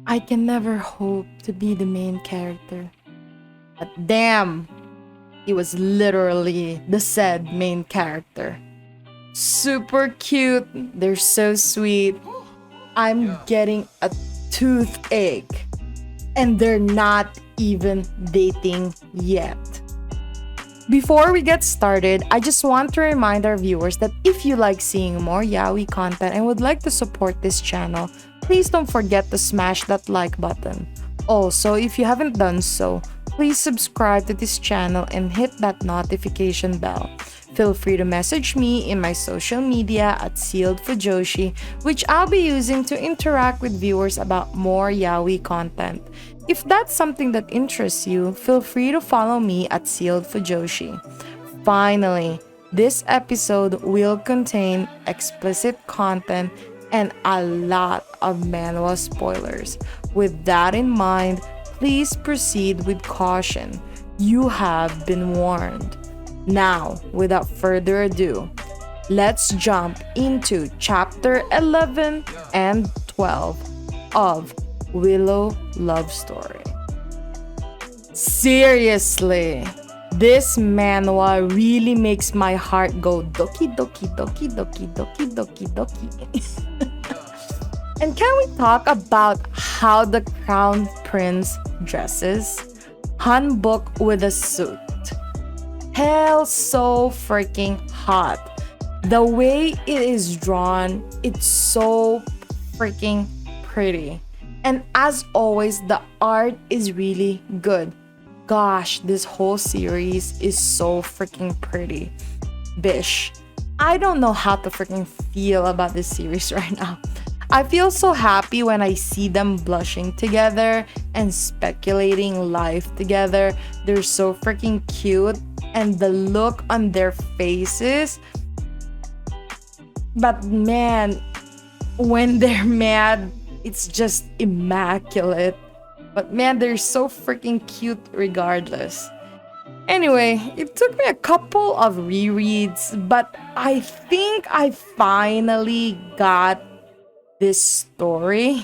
I can never hope to be the main character. But damn, he was literally the said main character. Super cute. They're so sweet. I'm getting a toothache. And they're not even dating yet. Before we get started, I just want to remind our viewers that if you like seeing more yaoi content and would like to support this channel, please don't forget to smash that like button. Also, if you haven't done so, please subscribe to this channel and hit that notification bell. Feel free to message me in my social media at Zealed Fujoshi, which I'll be using to interact with viewers about more yaoi content. If that's something that interests you, feel free to follow me at Zealed Fujoshi. Finally, this episode will contain explicit content and a lot of manhwa spoilers. With that in mind, please proceed with caution. You have been warned. Now, without further ado, let's jump into chapter 11 and 12 of Willow Love Story. Seriously, this manhwa really makes my heart go doki doki doki doki doki doki doki. And can we talk about how the crown prince dresses? Hanbok with a suit. Hell, so freaking hot. The way it is drawn, it's so freaking pretty. And as always, the art is really good. Gosh, this whole series is so freaking pretty. Bish. I don't know how to freaking feel about this series right now. I feel so happy when I see them blushing together and speculating life together. They're so freaking cute. And the look on their faces. But man, when they're mad, it's just immaculate. But man, they're so freaking cute regardless. Anyway, it took me a couple of rereads, but I think I finally got this story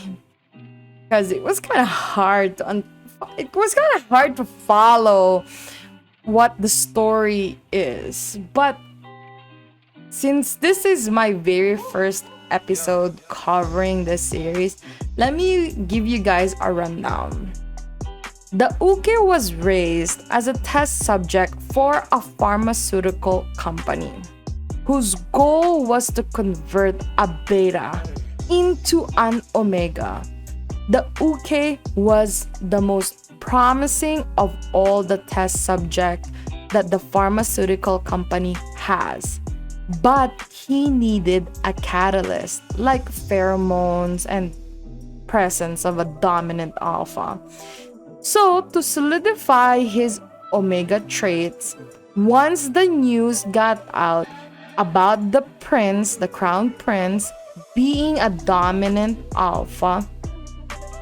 because it was kind of hard to follow what the story is. But since this is my very first episode covering this series, let me give you guys a rundown. The Uke was raised as a test subject for a pharmaceutical company whose goal was to convert a beta into an omega. The Uke was the most promising of all the test subjects that the pharmaceutical company has. But he needed a catalyst like pheromones and presence of a dominant alpha. So to solidify his omega traits, once the news got out about the crown prince, being a dominant alpha,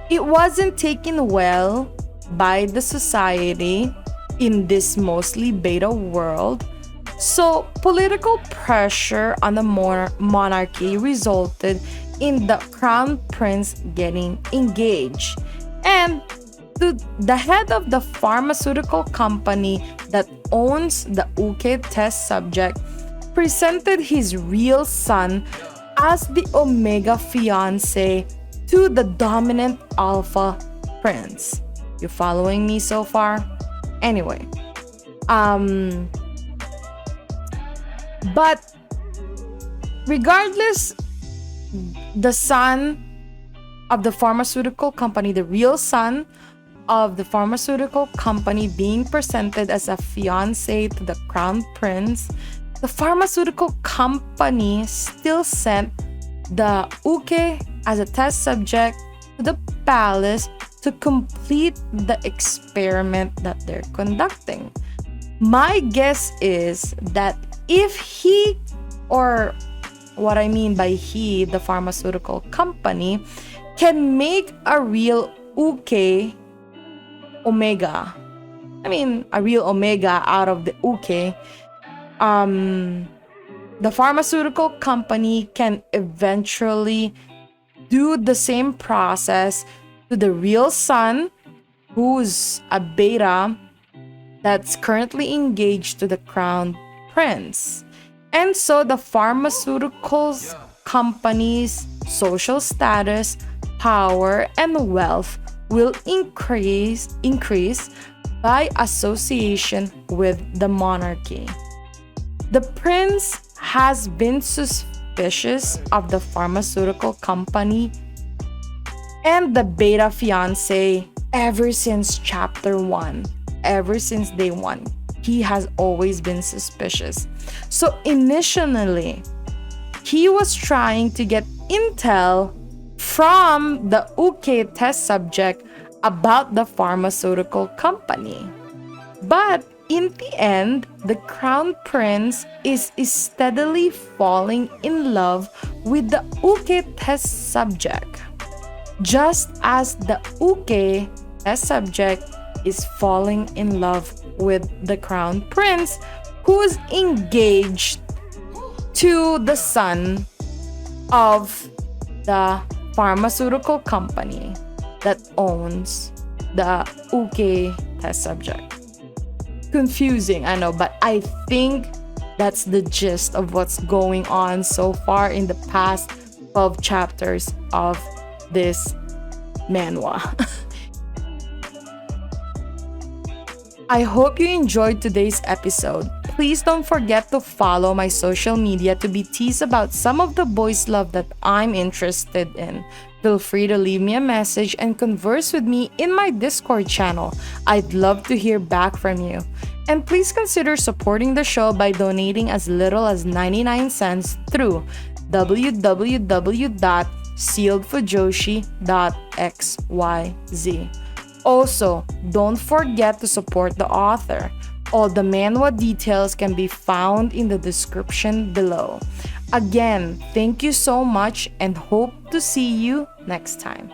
it wasn't taken well by the society in this mostly beta world. So political pressure on the monarchy resulted in the crown prince getting engaged. And the head of the pharmaceutical company that owns the Uke test subject presented his real son as the Omega fiance to the dominant alpha prince. You following me so far? Anyway, but regardless, the son of the pharmaceutical company, the real son of the pharmaceutical company being presented as a fiance to the crown prince, the pharmaceutical company still sent the Uke as a test subject to the palace to complete the experiment that they're conducting. My guess is that if he, or what I mean by he, the pharmaceutical company, can make a real Uke Omega, a real Omega out of the Uke, the pharmaceutical company can eventually do the same process to the real son, who's a beta that's currently engaged to the crown prince. And so the pharmaceuticals company's social status, power, and wealth will increase by association with the monarchy. The prince has been suspicious of the pharmaceutical company and the beta fiance ever since chapter 1, ever since day 1. He has always been suspicious. So initially, he was trying to get intel from the UK test subject about the pharmaceutical company. But in the end, the crown prince is steadily falling in love with the UK test subject, just as the UK test subject is falling in love with the crown prince, who's engaged to the son of the pharmaceutical company that owns the UK test subject. Confusing, I know, but I think that's the gist of what's going on so far in the past 12 chapters of this manhwa. I hope you enjoyed today's episode. Please don't forget to follow my social media to be teased about some of the boys' love that I'm interested in. Feel free to leave me a message and converse with me in my Discord channel. I'd love to hear back from you. And please consider supporting the show by donating as little as 99 cents through www.sealedfujoshi.xyz. Also, don't forget to support the author. All the manhwa details can be found in the description below. Again, thank you so much and hope to see you next time.